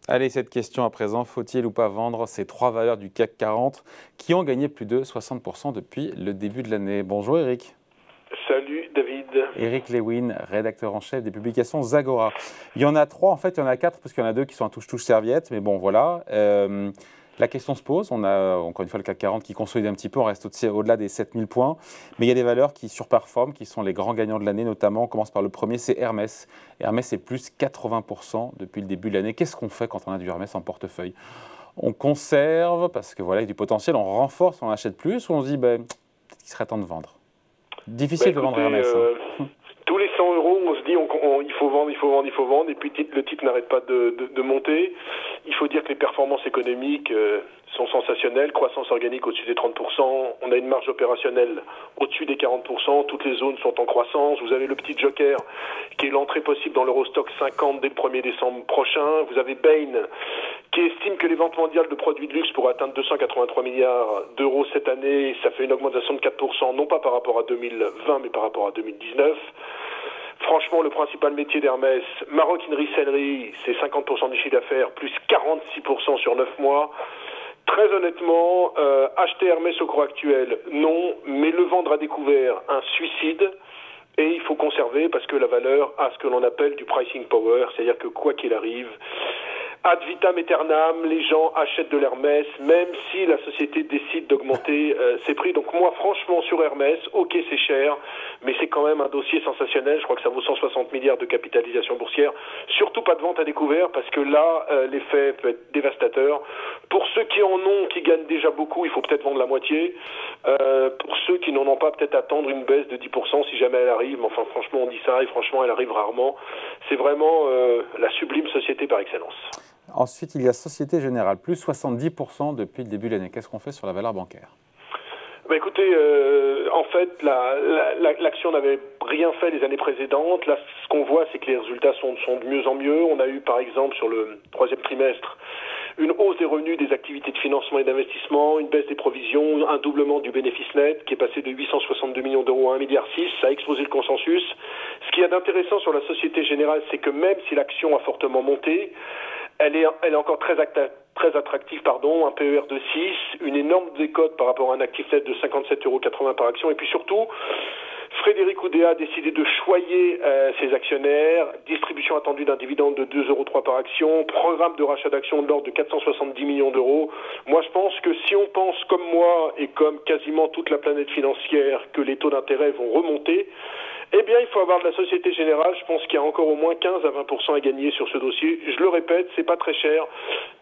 Allez, cette question à présent, faut-il ou pas vendre ces trois valeurs du CAC 40 qui ont gagné plus de 60% depuis le début de l'année? Bonjour Eric. Salut David. Eric Lewin, rédacteur en chef des publications Zagora. Il y en a trois, en fait, il y en a quatre, parce qu'il y en a deux qui sont un touche-touche serviette, mais bon, voilà. La question se pose, on a encore une fois le CAC 40 qui consolide un petit peu, on reste au-delà des 7000 points, mais il y a des valeurs qui surperforment, qui sont les grands gagnants de l'année, notamment, on commence par le premier, c'est Hermès. Hermès, c'est plus 80% depuis le début de l'année. Qu'est-ce qu'on fait quand on a du Hermès en portefeuille? On conserve, parce que voilà, il y a du potentiel, on renforce, on achète plus, ou on se dit, ben, peut-être qu'il serait temps de vendre. Difficile de vendre Écoutez, Hermès. tous les 100 euros, on se dit il faut vendre, il faut vendre, il faut vendre, et puis le titre n'arrête pas de monter. Il faut dire que les performances économiques sont sensationnelles, croissance organique au-dessus des 30%, on a une marge opérationnelle au-dessus des 40%, toutes les zones sont en croissance, vous avez le petit joker qui est l'entrée possible dans l'Eurostock 50 dès le 1er décembre prochain, vous avez Bain qui estime que les ventes mondiales de produits de luxe pourraient atteindre 283 milliards d'euros cette année, ça fait une augmentation de 4%, non pas par rapport à 2020 mais par rapport à 2019. Franchement, le principal métier d'Hermès, maroquinerie-sellerie, c'est 50% du chiffre d'affaires, plus 46% sur 9 mois. Très honnêtement, acheter Hermès au cours actuel, non, mais le vendre à découvert, un suicide. Et il faut conserver parce que la valeur a ce que l'on appelle du pricing power, c'est-à-dire que quoi qu'il arrive, ad vitam aeternam, les gens achètent de l'Hermès, même si la société décide d'augmenter ses prix. Donc moi, franchement, sur Hermès, ok, c'est cher, mais c'est quand même un dossier sensationnel. Je crois que ça vaut 160 milliards de capitalisation boursière. Surtout pas de vente à découvert, parce que là, l'effet peut être dévastateur. Pour ceux qui en ont, qui gagnent déjà beaucoup, il faut peut-être vendre la moitié. Pour ceux qui n'en ont pas, peut-être attendre une baisse de 10% si jamais elle arrive. Mais enfin, franchement, on dit ça, et franchement, elle arrive rarement. C'est vraiment la sublime société par excellence. Ensuite, il y a Société Générale, plus 70% depuis le début de l'année. Qu'est-ce qu'on fait sur la valeur bancaire? Bah écoutez, en fait, l'action n'avait rien fait les années précédentes. Là, ce qu'on voit, c'est que les résultats sont de mieux en mieux. On a eu, par exemple, sur le troisième trimestre, une hausse des revenus des activités de financement et d'investissement, une baisse des provisions, un doublement du bénéfice net qui est passé de 862 millions d'euros à 1,6 milliard. Ça a explosé le consensus. Ce qu'il y a d'intéressant sur la Société Générale, c'est que même si l'action a fortement monté, elle est encore très attractive, un PER de 6, une énorme décote par rapport à un actif net de 57,80 € par action, et puis surtout, Frédéric Oudéa a décidé de choyer ses actionnaires, distribution attendue d'un dividende de 2,03 € par action, programme de rachat d'actions de l'ordre de 470 millions d'euros. Moi, je pense que si on pense comme moi et comme quasiment toute la planète financière que les taux d'intérêt vont remonter, eh bien, il faut avoir de la Société Générale. Je pense qu'il y a encore au moins 15 à 20% à gagner sur ce dossier. Je le répète, c'est pas très cher.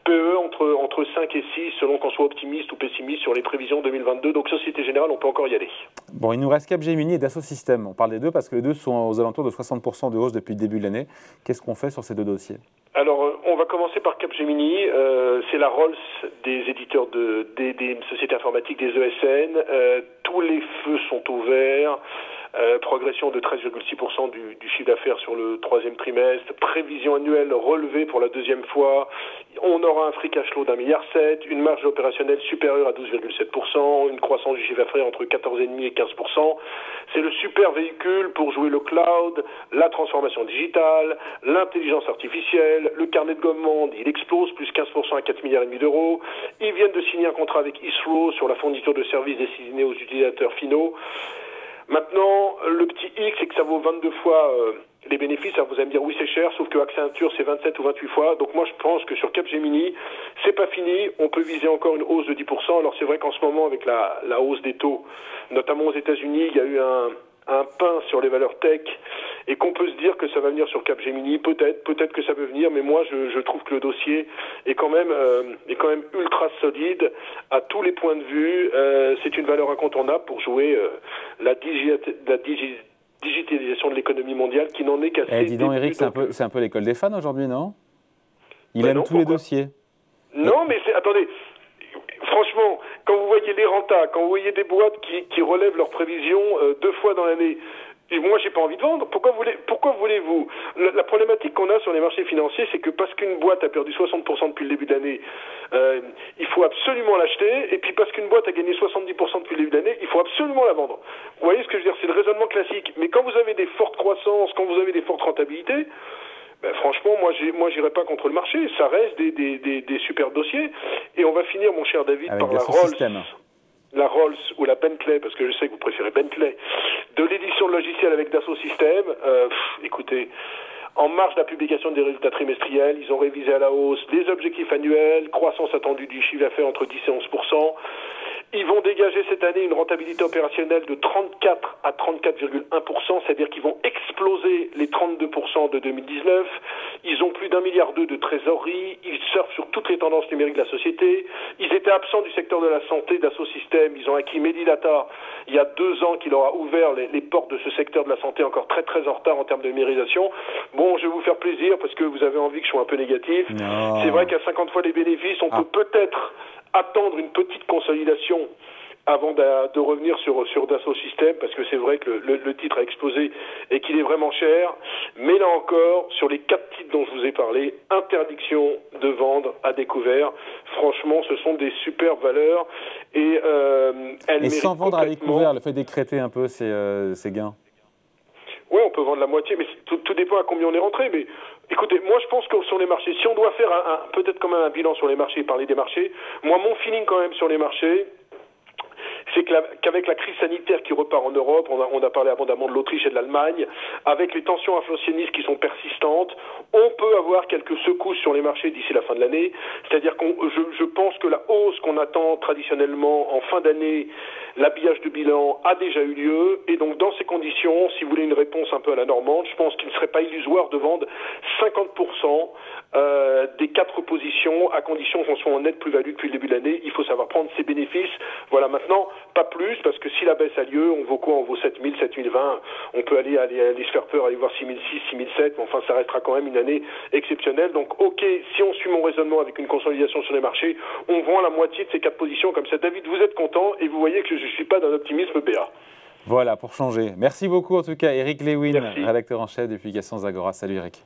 PE entre 5 et 6, selon qu'on soit optimiste ou pessimiste sur les prévisions 2022. Donc, Société Générale, on peut encore y aller. Bon, il nous reste Capgemini et Dassault Systèmes. On parle des deux parce que les deux sont aux alentours de 60% de hausse depuis le début de l'année. Qu'est-ce qu'on fait sur ces deux dossiers? Alors, on va commencer par Capgemini. C'est la Rolls des éditeurs des sociétés informatiques, des ESN. Tous les feux sont ouverts. Progression de 13,6% du chiffre d'affaires sur le troisième trimestre, prévision annuelle relevée pour la deuxième fois, on aura un free cash flow d'1,7 milliard, une marge opérationnelle supérieure à 12,7%, une croissance du chiffre d'affaires entre 14,5% et 15%. C'est le super véhicule pour jouer le cloud, la transformation digitale, l'intelligence artificielle, le carnet de commandes, il explose, plus 15% à 4,5 milliards d'euros. Ils viennent de signer un contrat avec Heathrow sur la fourniture de services destinés aux utilisateurs finaux. Maintenant, le petit X, c'est que ça vaut 22 fois les bénéfices. Alors vous allez me dire, oui, c'est cher, sauf que Accenture, c'est 27 ou 28 fois. Donc moi, je pense que sur Capgemini, c'est pas fini. On peut viser encore une hausse de 10%. Alors c'est vrai qu'en ce moment, avec la hausse des taux, notamment aux États-Unis, il y a eu un pain sur les valeurs tech et qu'on peut se dire que ça va venir sur Capgemini, peut-être que ça peut venir, mais moi je trouve que le dossier est quand même ultra solide à tous les points de vue. C'est une valeur incontournable pour jouer la digitalisation de l'économie mondiale qui n'en est qu'à ses Dis donc débuts. Eric, c'est un peu l'école des fans aujourd'hui, non? Il aime Non, tous les pourquoi? dossiers. Non, mais attendez, franchement, quand vous voyez les rentas, quand vous voyez des boîtes qui relèvent leurs prévisions 2 fois dans l'année, et moi, j'ai pas envie de vendre. Pourquoi voulez-vous? La problématique qu'on a sur les marchés financiers, c'est que parce qu'une boîte a perdu 60% depuis le début de l'année, il faut absolument l'acheter. Et puis parce qu'une boîte a gagné 70% depuis le début de l'année, il faut absolument la vendre. Vous voyez ce que je veux dire? C'est le raisonnement classique. Mais quand vous avez des fortes croissances, quand vous avez des fortes rentabilités, Ben, franchement, moi, j'irai pas contre le marché. Ça reste des super dossiers. Et on va finir, mon cher David, avec par la Rolls ou la Bentley, parce que je sais que vous préférez Bentley, de l'édition de logiciels avec Dassault Systèmes. Écoutez, en marge de la publication des résultats trimestriels, ils ont révisé à la hausse les objectifs annuels, croissance attendue du chiffre d'affaires entre 10 et 11%. Ils vont dégager cette année une rentabilité opérationnelle de 34 à 34,1%, c'est-à-dire qu'ils vont exploser les 32% de 2019. Ils ont plus d'1,2 milliard de trésorerie. Ils surfent sur toutes les tendances numériques de la société. Ils étaient absents du secteur de la santé d'Assault Systèmes. Ils ont acquis Medidata il y a 2 ans qui leur a ouvert les portes de ce secteur de la santé, encore très très en retard en termes de numérisation. Bon, je vais vous faire plaisir parce que vous avez envie que je sois un peu négatif. C'est vrai qu'à 50 fois les bénéfices, on peut peut-être attendre une petite consolidation avant de revenir sur Dassault Systèmes, parce que c'est vrai que le titre a explosé et qu'il est vraiment cher. Mais là encore, sur les 4 titres dont je vous ai parlé, interdiction de vendre à découvert. Franchement, ce sont des super valeurs et elles méritent sans vendre à découvert, le fait d'écréter un peu ces gains. Oui, on peut vendre la moitié, mais tout dépend à combien on est rentré. Mais écoutez, moi je pense que sur les marchés, si on doit faire peut-être quand même un bilan sur les marchés, parler des marchés, moi mon feeling quand même sur les marchés, c'est qu'avec la crise sanitaire qui repart en Europe, on a parlé abondamment de l'Autriche et de l'Allemagne, avec les tensions inflationnistes qui sont persistantes, on peut avoir quelques secousses sur les marchés d'ici la fin de l'année. C'est-à-dire que je pense que la hausse qu'on attend traditionnellement en fin d'année, l'habillage de bilan a déjà eu lieu. Et donc dans ces conditions, si vous voulez une réponse un peu à la normande, je pense qu'il ne serait pas illusoire de vendre 50% des 4 positions, à condition qu'on soit en nette plus-value depuis le début de l'année. Il faut savoir prendre ses bénéfices. Voilà, maintenant, pas plus, parce que si la baisse a lieu, on vaut quoi? On vaut 7000, 7020. On peut aller se faire peur, aller voir 6006, 6007, mais enfin, ça restera quand même une année exceptionnelle. Donc, ok, si on suit mon raisonnement avec une consolidation sur les marchés, on vend la moitié de ces 4 positions comme ça. David, vous êtes content et vous voyez que je ne suis pas d'un optimisme béat. Voilà, pour changer. Merci beaucoup en tout cas, Eric Lewin, Merci. rédacteur en chef des publications Zagora. Salut Eric.